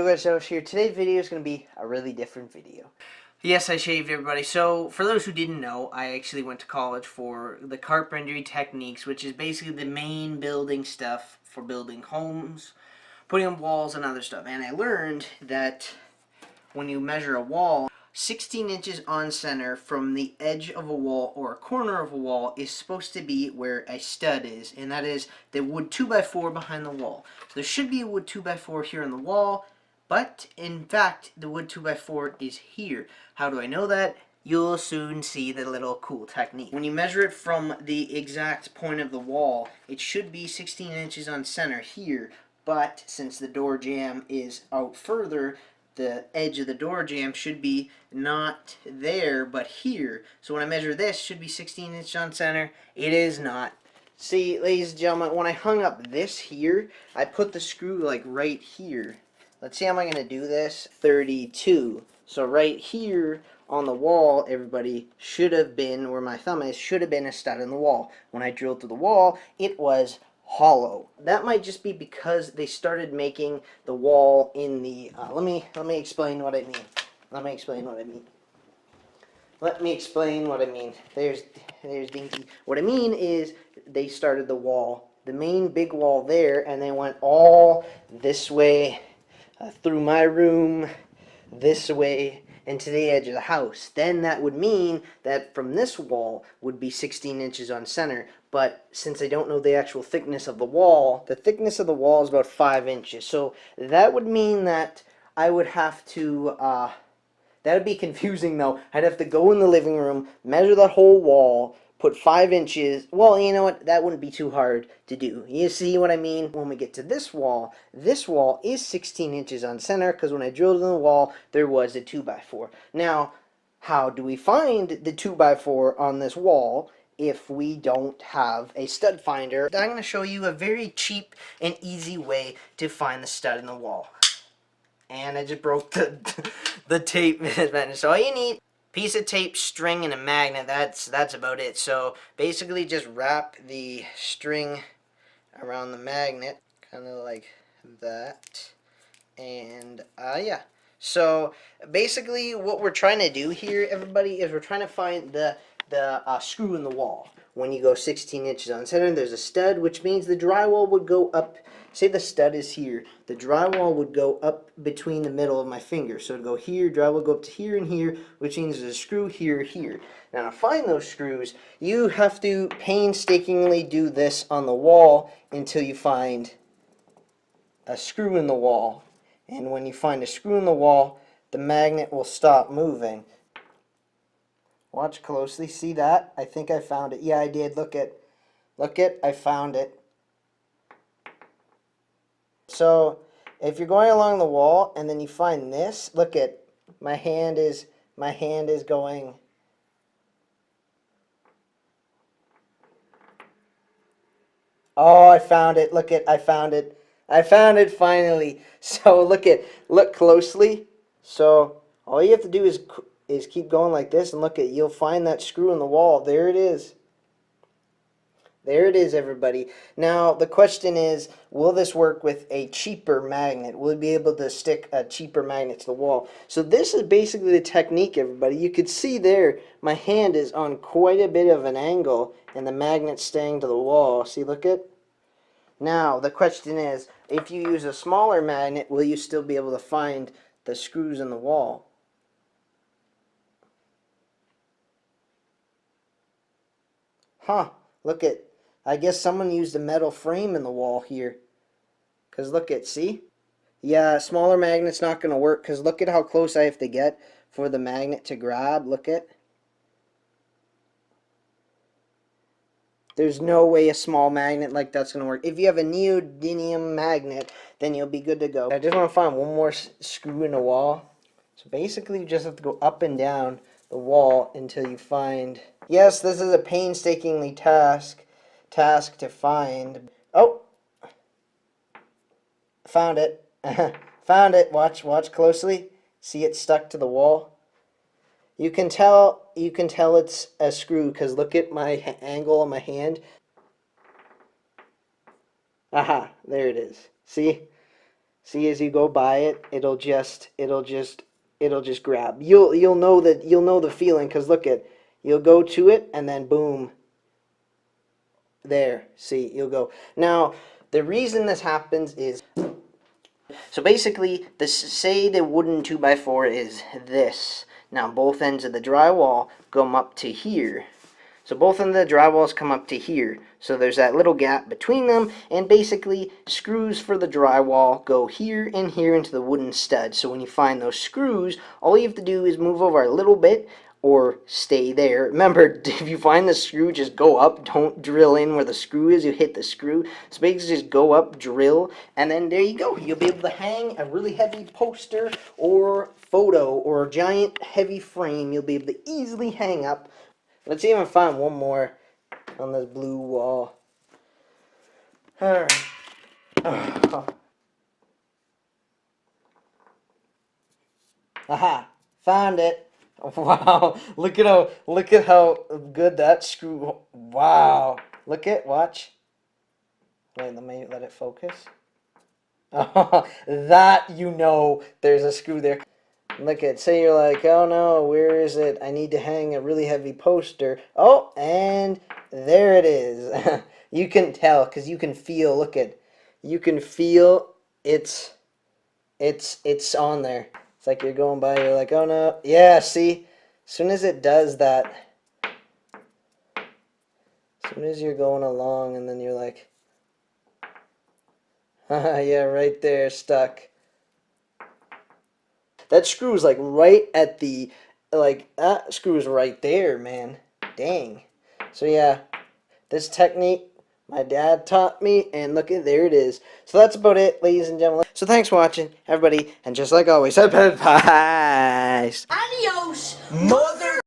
Joe Garcelos here. Today's video is going to be a really different video. Yes, I shaved, everybody. So, for those who didn't know, I actually went to college for the carpentry techniques, which is basically the main building stuff for building homes, putting on walls and other stuff. And I learned that when you measure a wall, 16 inches on center from the edge of a wall or a corner of a wall is supposed to be where a stud is, and that is the wood 2x4 behind the wall. So there should be a wood 2x4 here on the wall, but in fact the wood 2x4 is here. How do I know that? You'll soon see the little cool technique. When you measure it from the exact point of the wall, it should be 16 inches on center here, but since the door jamb is out further, the edge of the door jamb should be not there, but here. So when I measure this, should be 16 inches on center. It is not. See, ladies and gentlemen, when I hung up this here, I put the screw like right here. Let's see how am I going to do this. 32. So right here on the wall, everybody, should have been, where my thumb is, should have been a stud in the wall. When I drilled through the wall, it was hollow. That might just be because they started making the wall in the let me explain what I mean. Let me explain what I mean. There's Dinky. What I mean is they started the wall, the main big wall there, and they went all this way through my room, this way, and to the edge of the house. Then that would mean that from this wall would be 16 inches on center. But since I don't know the actual thickness of the wall, the thickness of the wall is about 5 inches. So that would mean that I would have to, that would be confusing though. I'd have to go in the living room, measure that whole wall, put 5 inches. Well, you know what? That wouldn't be too hard to do. You see what I mean? When we get to this wall is 16 inches on center because when I drilled in the wall, there was a 2x4. Now, how do we find the 2x4 on this wall if we don't have a stud finder? I'm going to show you a very cheap and easy way to find the stud in the wall. And I just broke the tape. So all you need, piece of tape, string, and a magnet. That's about it. So basically just wrap the string around the magnet, kind of like that. And yeah. So basically what we're trying to do here, everybody, is we're trying to find the screw in the wall. When you go 16 inches on center, there's a stud, which means the drywall would go up. Say the stud is here. The drywall would go up between the middle of my finger. So it'd go here, drywall would go up to here and here, which means there's a screw here, here. Now to find those screws, you have to painstakingly do this on the wall until you find a screw in the wall. And when you find a screw in the wall, the magnet will stop moving. Watch closely. See that? I think I found it. Yeah, I did. Look it. I found it. So, if you're going along the wall and then you find this, look at my hand is going. Oh, I found it. Look it. I found it. I found it finally. So, look closely. So, all you have to do is keep going like this and look at, you'll find that screw in the wall. There it is. There it is, everybody. Now the question is, will this work with a cheaper magnet? Will we be able to stick a cheaper magnet to the wall? So this is basically the technique, everybody. You could see there my hand is on quite a bit of an angle and the magnet's staying to the wall. See, look at. Now the question is, if you use a smaller magnet, will you still be able to find the screws in the wall? Huh, look at, I guess someone used a metal frame in the wall here. Because look at, see? Yeah, smaller magnet's not going to work because look at how close I have to get for the magnet to grab. Look at. There's no way a small magnet like that's going to work. If you have a neodymium magnet, then you'll be good to go. I just want to find one more screw in the wall. So basically you just have to go up and down the wall until you find. Yes, this is a painstakingly task to find. Oh, found it. Found it. Watch closely. See it stuck to the wall. You can tell it's a screw because look at my angle on my hand. Aha, there it is. See? See, as you go by it, it'll just grab. You'll know the feeling, because look at, you'll go to it and then boom. There, see, you'll go. Now, the reason this happens is, so basically, say the wooden 2x4 is this. Now, both ends of the drywall come up to here. So both ends of the drywalls come up to here. So there's that little gap between them, and basically, screws for the drywall go here and here into the wooden stud. So when you find those screws, all you have to do is move over a little bit, or stay there. Remember, if you find the screw, just go up. Don't drill in where the screw is. You hit the screw. So basically just go up, drill, and then there you go. You'll be able to hang a really heavy poster or photo or a giant heavy frame. You'll be able to easily hang up. Let's even find one more on this blue wall. Alright. Oh. Aha! Found it! Wow, look at how good that screw. Wow, watch. Wait, let it focus. Oh, that, there's a screw there. Look at, say you're like, oh no, where is it? I need to hang a really heavy poster. Oh, and there it is. You can tell, because you can feel, you can feel it's on there. It's like you're going by, you're like, oh no. Yeah, see? As soon as it does that, as soon as you're going along and then you're like, yeah, right there, stuck. That screw's like right at the, that screw's right there, man. Dang. So yeah, this technique, my dad taught me, and look at, there it is. So that's about it, ladies and gentlemen. So thanks for watching, everybody, and just like always, bye. Adios, Mother